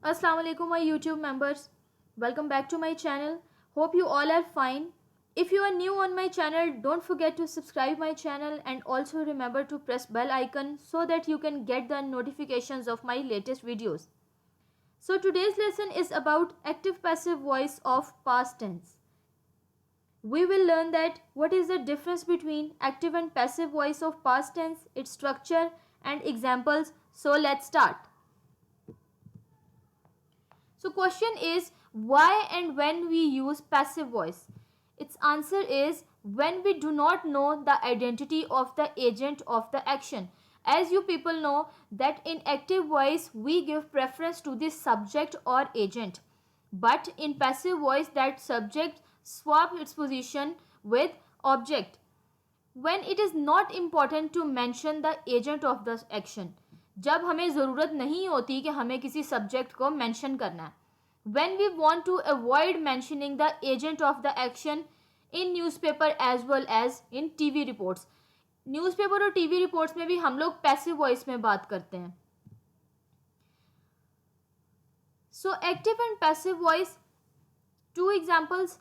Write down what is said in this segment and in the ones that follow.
Assalamu alaikum my YouTube members. Welcome back to my channel. Hope you all are fine. If you are new on my channel, don't forget to subscribe my channel and also remember to press bell icon so that you can get the notifications of my latest videos. So today's lesson is about active passive voice of past tense. We will learn that what is the difference between active and passive voice of past tense, its structure and examples. So let's start. So question is why and when we use passive voice? Its answer is when we do not know the identity of the agent of the action. As you people know that in active voice we give preference to the subject or agent. But in passive voice that subject swap its position with object when it is not important to mention the agent of the action. जब हमें ज़रूरत नहीं होती कि हमें किसी subject को mention करना है. When we want to avoid mentioning the agent of the action in newspaper as well as in TV reports. Newspaper और टीवी रिपोर्ट्स में भी हम लोग पैसिव वॉइस में बात करते हैं. So active and passive voice, two examples.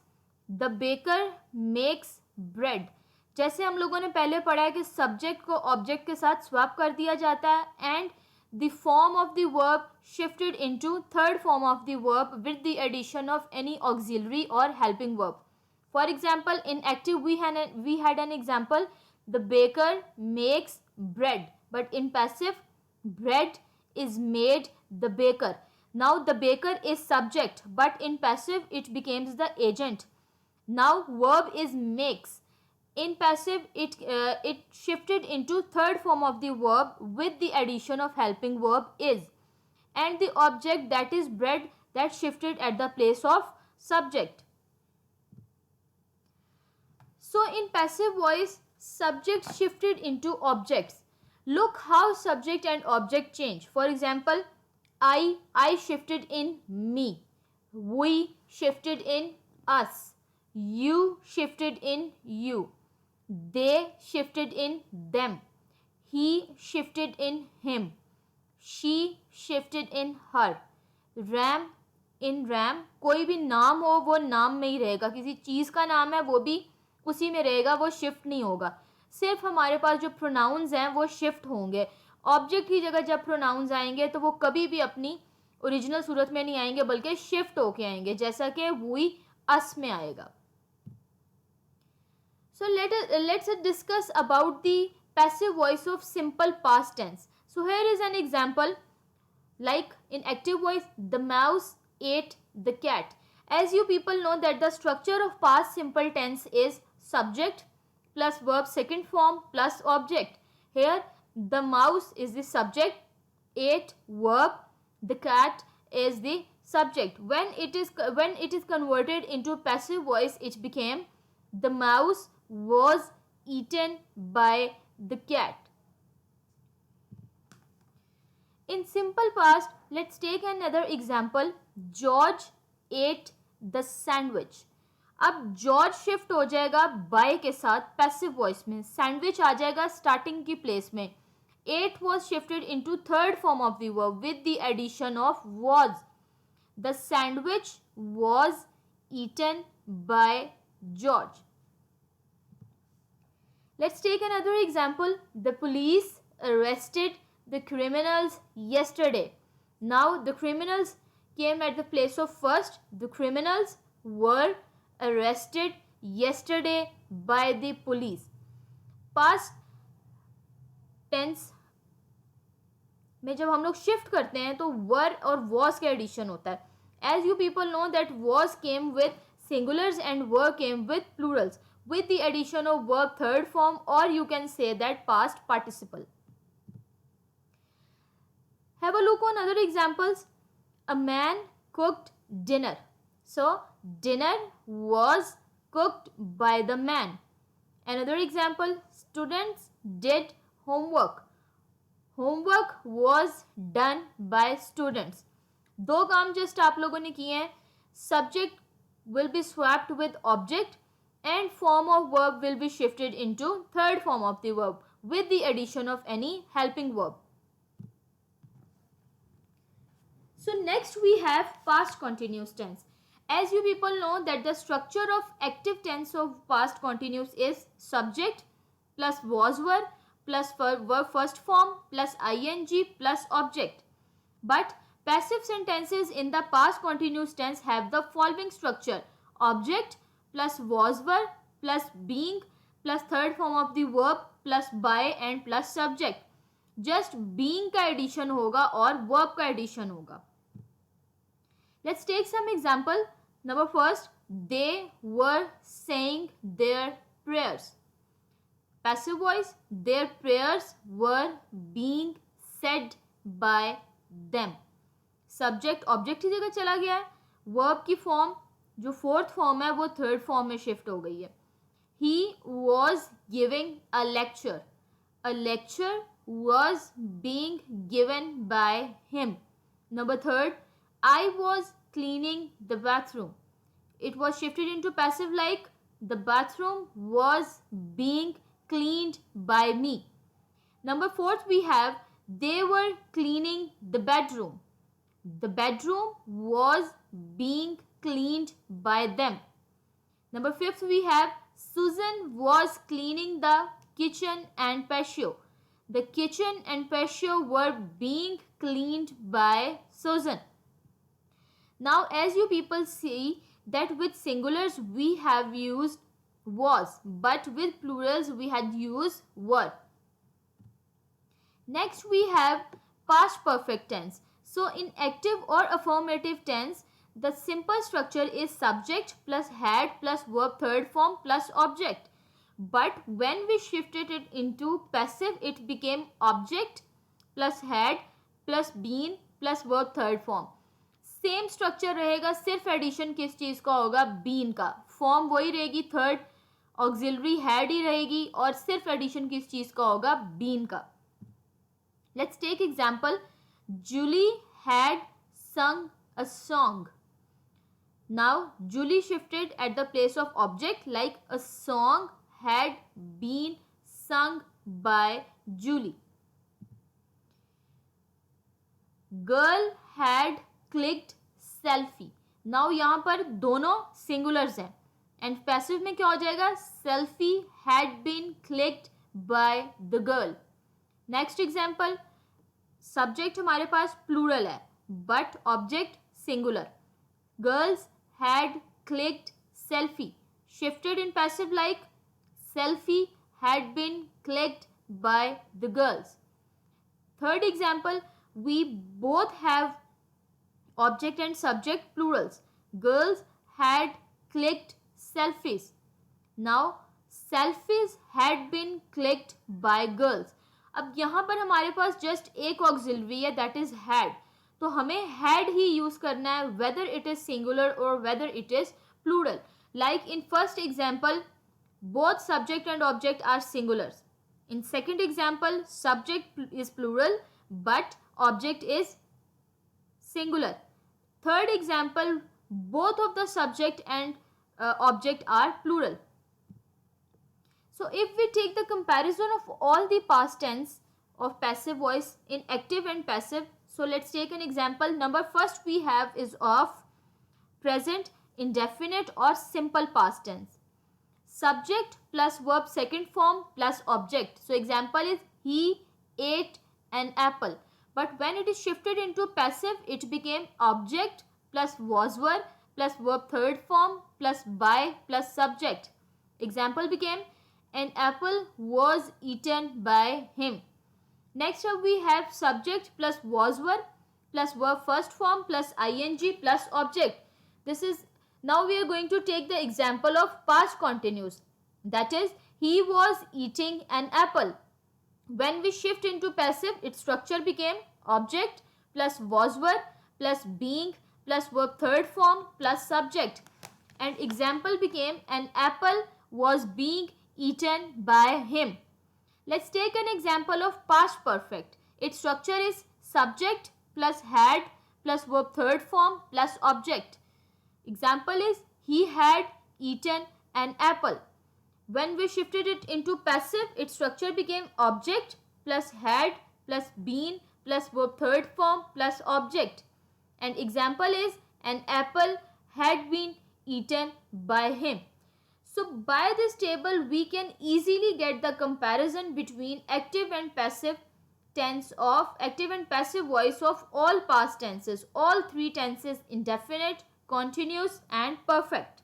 The baker makes bread. जैसे हम लोगों ने पहले पढ़ा है कि सब्जेक्ट को ऑब्जेक्ट के साथ स्वैप कर दिया जाता है and the form of the verb shifted into third form of the verb with the addition of any auxiliary or helping verb. For example, in active we had an example, the baker makes bread, but in passive bread is made the baker. Now the baker is subject, but in passive it becomes the agent. Now verb is makes. In passive it shifted into third form of the verb with the addition of helping verb is, and the object that is bread that shifted at the place of subject. So in passive voice subject shifted into objects. Look how subject and object change. For example, I shifted in me, we shifted in us, you shifted in you, they shifted in them, he shifted in him, she shifted in her. RAM in RAM, कोई भी नाम हो वो नाम में ही रहेगा. किसी चीज़ का नाम है वो भी उसी में रहेगा, वो शिफ्ट नहीं होगा. सिर्फ हमारे पास जो प्रोनाउंस हैं वो शिफ्ट होंगे. ऑब्जेक्ट की जगह जब प्रोनाउंस आएंगे तो वो कभी भी अपनी ओरिजिनल सूरत में नहीं आएंगे बल्कि शिफ्ट होके आएंगे, जैसा कि वी अस में आएगा. So let's discuss about the passive voice of simple past tense. So here is an example, like in active voice, the mouse ate the cat. As you people know that the structure of past simple tense is subject plus verb second form plus object. Here the mouse is the subject, ate verb, the cat is the subject. When it is converted into passive voice, it became the mouse was eaten by the cat. In simple past, let's take another example. George ate the sandwich. अब George shift हो जाएगा by के साथ passive voice में, sandwich आ जाएगा starting की place में. Ate was shifted into third form of the verb with the addition of was. The sandwich was eaten by George. Let's take another example. The police arrested the criminals yesterday. Now the criminals came at the place of first. The criminals were arrested yesterday by the police. Past tense में जब हम लोग shift करते हैं तो वर और was का addition होता है. As you people know that was came with singulars and were came with plurals with the addition of verb third form, or you can say that past participle. Have a look on other examples. A man cooked dinner. So dinner was cooked by the man. Another example, students did homework. Homework was done by students. दो काम just आप लोगों ने किए हैं. Subject will be swapped with object and form of verb will be shifted into third form of the verb with the addition of any helping verb. So next we have past continuous tense. As you people know that the structure of active tense of past continuous is subject plus was were plus verb first form plus ing plus object. But passive sentences in the past continuous tense have the following structure: object plus was were plus being plus third form of the verb plus by and plus subject. Just being का addition होगा और verb का addition होगा. Let's take some example. Number first, they were saying their prayers. Passive voice, their prayers were being said by them. Subject object की जगह चला गया है. वर्ब की फॉर्म जो फोर्थ फॉर्म है वो थर्ड फॉर्म में शिफ्ट हो गई है. He was giving a lecture. A lecture was being given by him. Number third, I was cleaning the bathroom. It was shifted into passive like the bathroom was being cleaned by me. Number fourth, we have they were cleaning the bedroom. The bedroom was being cleaned by them. Number fifth, we have Susan was cleaning the kitchen and patio. The kitchen and patio were being cleaned by Susan. Now, as you people see that with singulars we have used was, but with plurals we had used were. Next we have past perfect tense. So in active or affirmative tense, the simple structure is subject plus had plus verb third form plus object. But when we shifted it into passive, it became object plus had plus been plus verb third form. Same structure रहेगा, सिर्फ addition किस चीज़ का होगा? Been का. Form वही रहेगी, third auxiliary had he रहेगी और सिर्फ एडिशन किस चीज़ का होगा? बीन का. Let's take example. Julie had sung a song. Now Julie shifted at the place of object like a song had been sung by Julie. Girl had clicked selfie. Now यहाँ पर दोनों singulars हैं and passive में क्या हो जाएगा? Selfie had been clicked by the girl. Next example. Subject हमारे पास plural है but object singular. Girls had clicked selfie. Shifted in passive like selfie had been clicked by the girls. Third example, we both have object and subject plurals. Girls had clicked selfies. Now selfies had been clicked by girls. अब यहाँ पर हमारे पास just एक auxiliary है that is had, तो हमें had ही यूज करना है वेदर इट इज सिंगुलर और whether it is plural. Like in first example both subject and object are singulars. In second example, subject is plural but object is singular. Third example, both of the subject and object are plural. So if we take the comparison of all the past tense of passive voice in active and passive, so let's take an example. Number first we have is of present, indefinite or simple past tense. Subject plus verb second form plus object. So example is he ate an apple. But when it is shifted into passive, it became object plus was were plus verb third form plus by plus subject. Example became an apple was eaten by him. Next up we have subject plus was were plus verb first form plus ing plus object. This is now we are going to take the example of past continuous. That is, he was eating an apple. When we shift into passive, its structure became object plus was were plus being plus verb third form plus subject. And example became an apple was being eaten by him. Let's take an example of past perfect. Its structure is subject plus had plus verb third form plus object. Example is he had eaten an apple. When we shifted it into passive, its structure became object plus had plus been plus verb third form plus object. And example is an apple had been eaten by him. So by this table we can easily get the comparison between active and passive tense of active and passive voice of all past tenses, all three tenses: indefinite, continuous and perfect.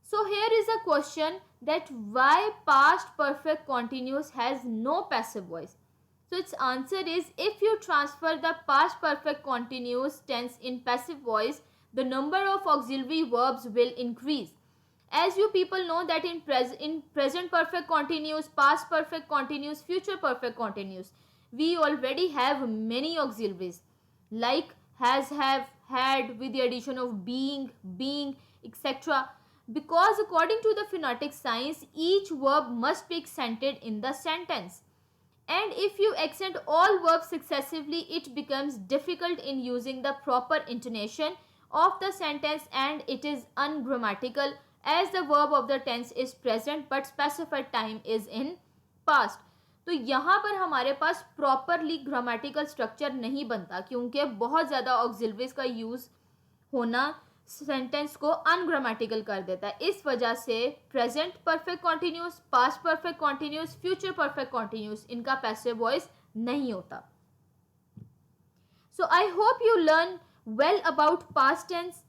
So here is a question that why past perfect continuous has no passive voice. So its answer is, if you transfer the past perfect continuous tense in passive voice, the number of auxiliary verbs will increase. As you people know that in present perfect continuous, past perfect continuous, future perfect continuous, we already have many auxiliaries like has, have, had with the addition of being, etc. Because according to the phonetic science, each verb must be accented in the sentence. And if you accent all verbs successively, it becomes difficult in using the proper intonation of the sentence, and it is ungrammatical as the verb of the tense is present but specified time is in past. तो यहाँ पर हमारे पास properly grammatical structure नहीं बनता क्योंकि बहुत ज़्यादा auxiliaries का यूज़ होना सेंटेंस को अनग्रामेटिकल कर देता है. इस वजह से present perfect continuous, past perfect continuous, future perfect continuous इनका पैसिव वॉइस नहीं होता. So I hope you learn well about past tense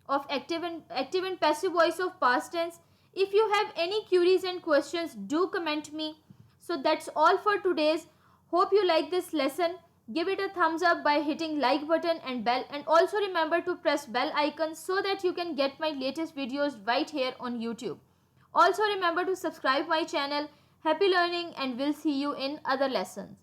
of active and passive voice of past tense. If you have any queries and questions, do comment me. So that's all for today's. Hope you like this lesson. Give it a thumbs up by hitting like button and bell, and also remember to press bell icon so that you can get my latest videos right here on YouTube. Also remember to subscribe my channel. Happy learning, and we'll see you in other lessons.